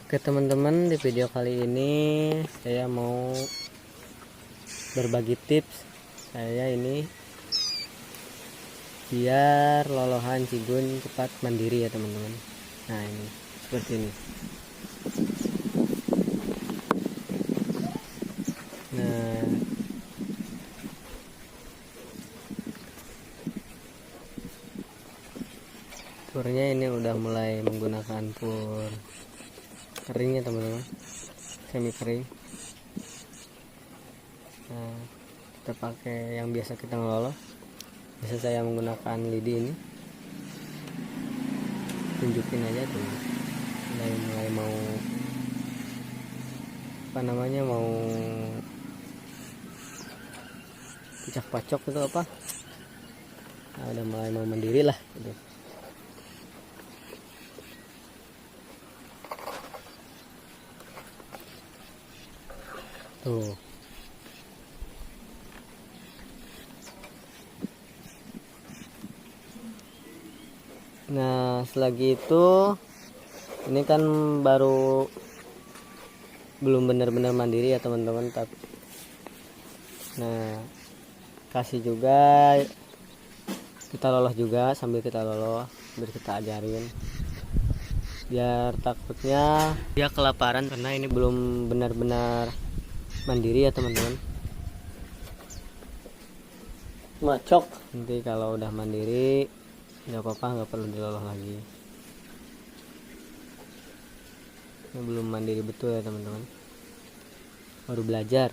Oke teman-teman, di video kali ini saya mau berbagi tips saya ini biar lolohan cigun cepat mandiri ya teman-teman. Nah ini seperti ini. Nah purnya ini udah mulai menggunakan pur kering ya teman-teman, semi kering. Nah kita pakai yang biasa kita ngeloloh. Biasa saya menggunakan lidi ini, tunjukin aja tuh mulai mau apa namanya, mau pacak-pacok itu apa, nah, udah mulai mau mandiri lah gitu. Tuh. Nah selagi itu ini kan baru belum benar-benar mandiri ya teman-teman, tapi nah kasih juga, kita loloh juga, sambil kita loloh biar kita ajarin, biar takutnya dia kelaparan karena ini belum benar-benar mandiri ya teman-teman. Macok nanti kalau udah mandiri nggak apa-apa, nggak perlu diloloh lagi. Ini belum mandiri betul ya teman-teman, baru belajar.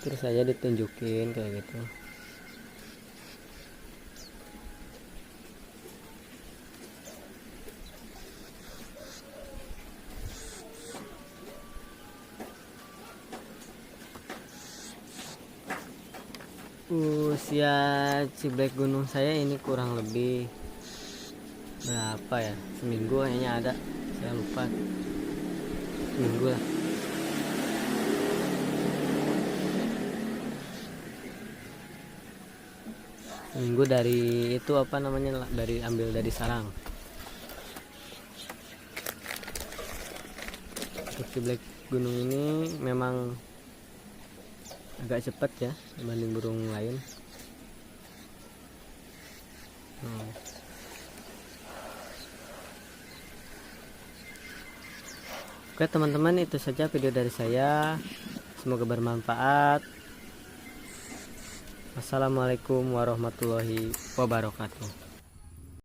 Terus saya ditunjukin kayak gitu. Usia ciblek gunung saya ini kurang lebih berapa ya, seminggu kayaknya ada, saya lupa, seminggu lah. Seminggu dari itu apa namanya, dari ambil dari sarang. Untuk ciblek gunung ini memang agak cepat ya dibanding burung lain. Oke teman-teman, itu saja video dari saya, semoga bermanfaat. Assalamualaikum warahmatullahi wabarakatuh.